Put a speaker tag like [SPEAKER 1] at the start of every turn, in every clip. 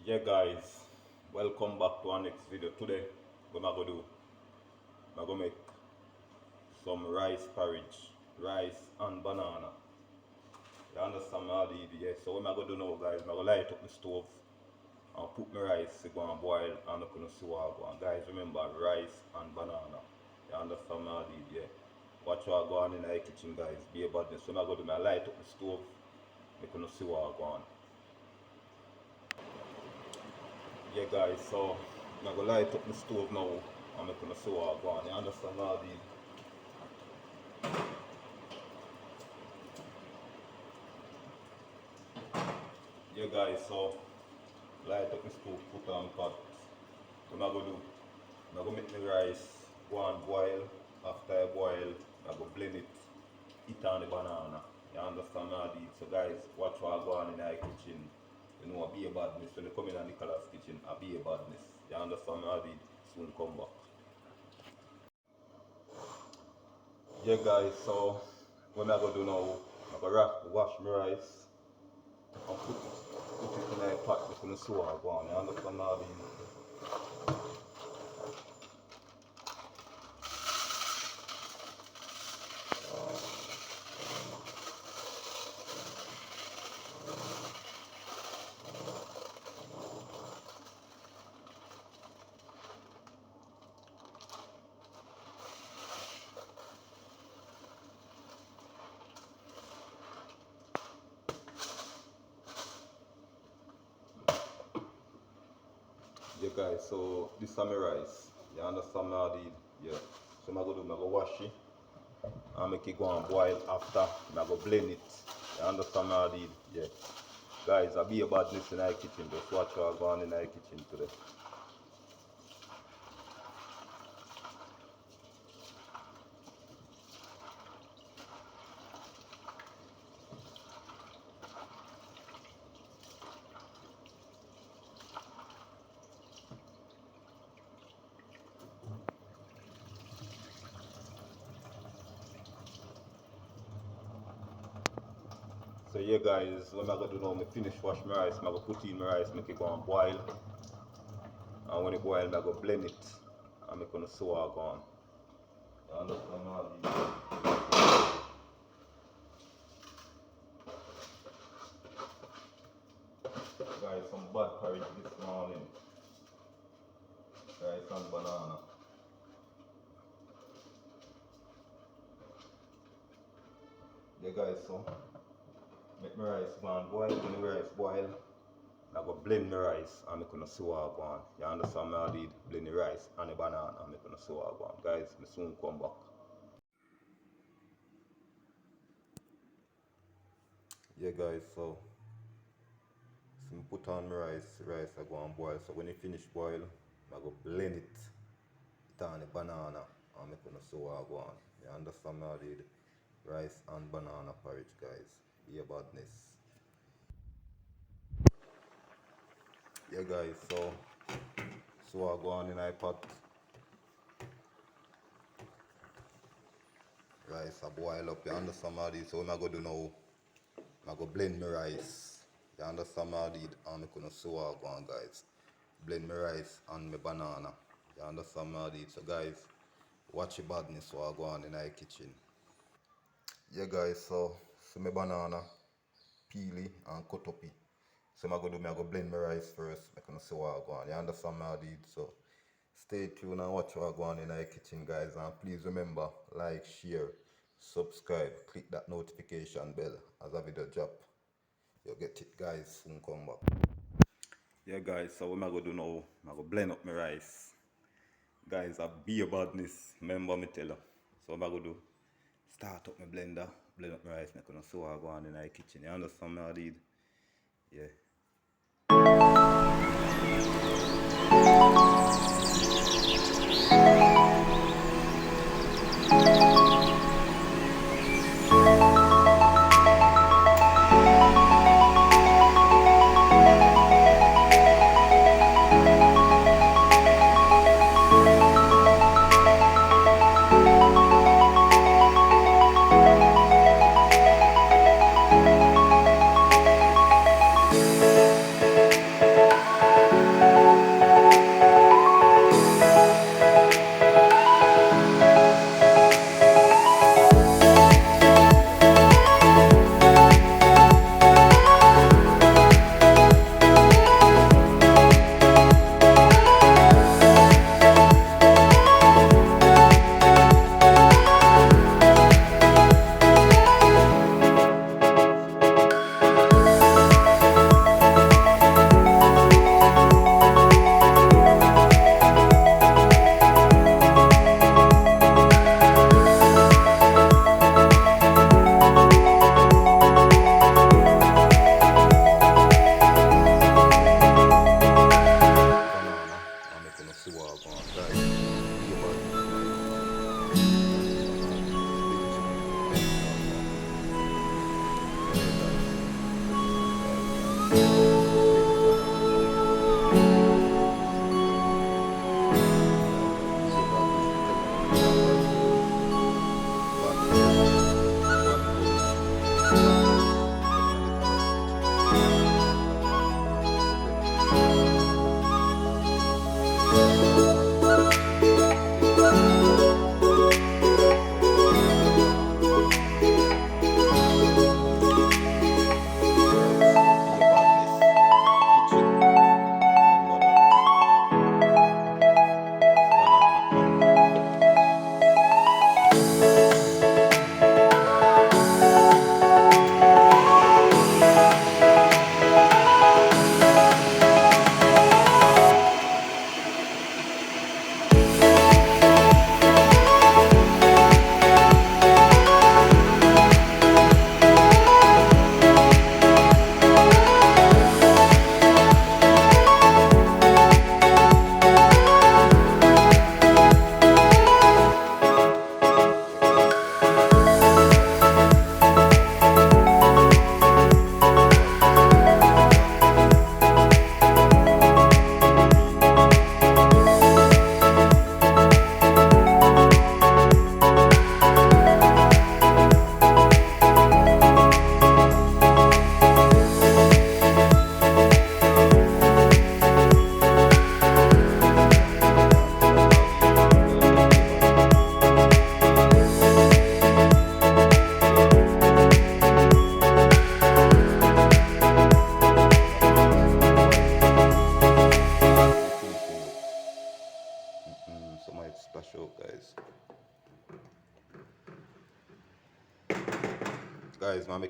[SPEAKER 1] Yeah guys, welcome back to our next video. Today, what am I gonna do? I'm gonna make some rice porridge, rice and banana. You understand me already? Yeah. So what am I gonna do now guys? I'm gonna light up the stove and put my rice to go and boil and I'm gonna see what I go on. Guys, remember rice and banana. You understand me already? Yeah. Watch what I go on in the kitchen guys. Be a badness. So what am I gonna do? I light up the stove, I'm gonna see what I go on. Yeah guys, so I'm gonna light up the stove now and I'm gonna see what I go on. You understand me already? Yeah guys, so light up the stove, put on pot. What I'm gonna do, I'm gonna make the rice go and boil. After I boil, I'm gonna blend it, eat on the banana. You understand me already? So guys, watch what I go on in the kitchen. You know, I be a badness. When you come in Nicholas' kitchen, I be a badness. You understand me already? Soon come back. Yeah guys, so what I'm gonna do now, I'm gonna wash my rice and put it in a pot before the soda go on. You understand me already? Yeah guys, so this is my rice. You understand me already? Yeah. So I'm gonna do, I'm gonna wash it and make it go and boil after. I'm gonna blend it. You understand me already? Yeah. Guys, I be a badness in the kitchen. Just watch what I go on in the kitchen today. So yeah guys, what I'm gonna do now, I finish wash my rice, I'm gonna put in my rice, make it go and boil. And when it boil, I'm gonna blend it and make gonna sew it go on. You understand me already? Guys, some bad porridge this morning. Rice and banana. Yeah guys, so make my rice go and boil. When the rice boil, I go blend the rice and make gonna sew it go on. You understand me already? Blend the rice and the banana and make gonna sew it go on. Guys, me soon come back. Yeah guys, so I put on my rice I go and boil. So when it finish boil, I go blend it, it on the banana and make gonna sew it go on. You understand me already? Rice and banana porridge guys. Be a badness. Yeah guys, so I go on in iPad. Rice I boil up, you understand me already? So what I go do now, I go blend my rice. You understand me already? And I gonna sew it go on guys. Blend my rice and my banana. You understand me already? So guys, watch your badness while I go on in the kitchen. Yeah guys, so my banana, peel it and cut up it. So I'm gonna do, I go blend my rice first. I can see what I go on. You understand me already? So stay tuned and watch what I go on in the kitchen guys. And please remember, like, share, subscribe, click that notification bell as a video drop. You'll get it guys, soon come back. Yeah guys, so what I'm gonna do now, I'm gonna blend up my rice. Guys, I be a badness, remember me tell you. So what I'm gonna do, start up my blender, blend up my rice, I'm gonna see what I go on in the kitchen. You understand me already? Yeah.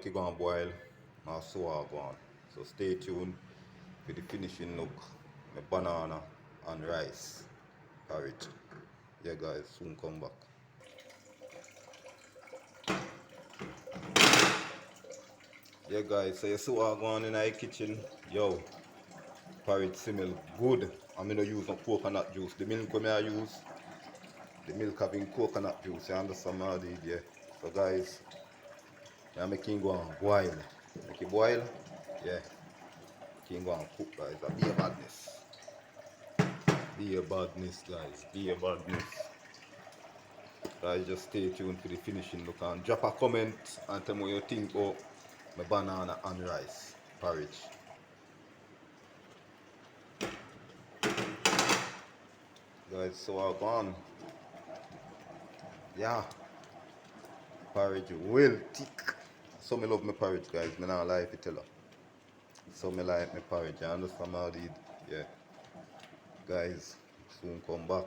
[SPEAKER 1] make it go and boil, my sour go on. So stay tuned for the finishing look. My banana and rice porridge. Yeah guys, soon come back. Yeah guys, so you see what going on in the kitchen? Yo, porridge smell good. I'm gonna use no coconut juice. The milk I use, the milk having coconut juice. You understand what I did? Yeah. So guys, I'm making go and boil. Make it boil. Yeah. Making go and cook guys. That be a badness. Be a badness guys. Be a badness. Guys, just stay tuned for the finishing look and drop a comment and tell me what you think about my banana and rice porridge. Guys, so I've gone. Yeah, porridge well thick. So me love my porridge guys, me not lie if you tell her. So me like my porridge, you understand how I did? Yeah. Guys, soon come back.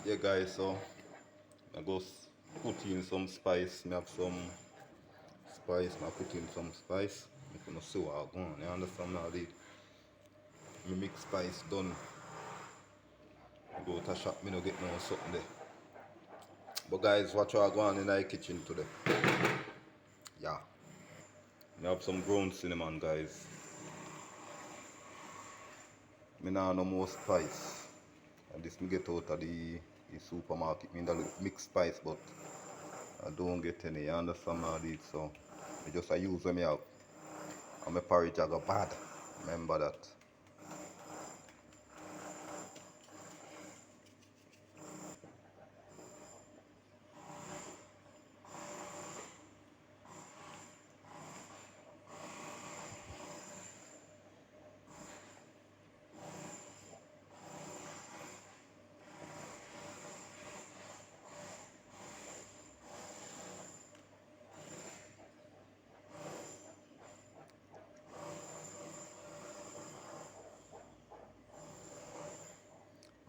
[SPEAKER 1] Yeah guys, so I go put in some spice, me have some spice, I put in some spice. I'm gonna see what I go on, you understand how I did? Me mix spice done. Go to shop, me no get no something there. But guys, watch what I go on in the kitchen today. Yeah. Me have some ground cinnamon guys. Me nah no more spice. And this me get out of the supermarket. Me that mixed spice, but I don't get any. You understand what I did? So I just I use them out. And my porridge I got bad. Remember that.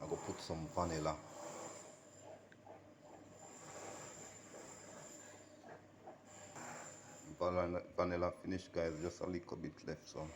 [SPEAKER 1] I go put some vanilla. Vanilla finish guys, just a little bit left so.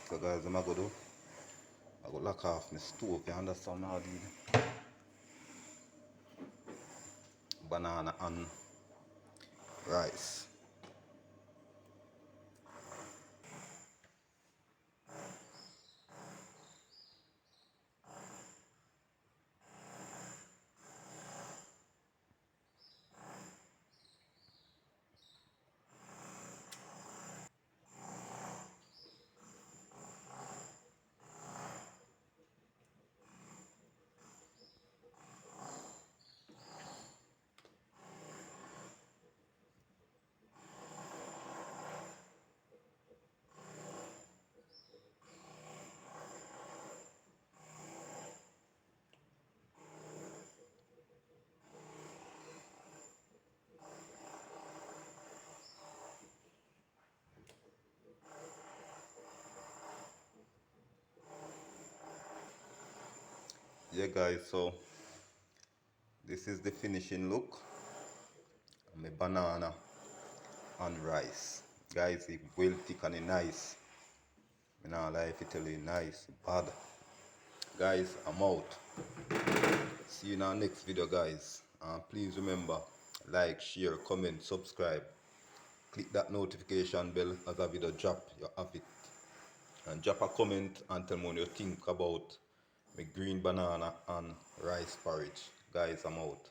[SPEAKER 1] So guys, what I go do? I go lock off my stove, you understand how I did? Banana and rice. Yeah guys, so this is the finishing look. My banana and rice. Guys, it's well thick and it nice. Me nah lie if you tell you nice, bad. Guys, I'm out. See you in our next video guys. Please remember, like, share, comment, subscribe. Click that notification bell as a video drop, you have it. And drop a comment and tell me what you think about my green banana and rice porridge. Guys, I'm out.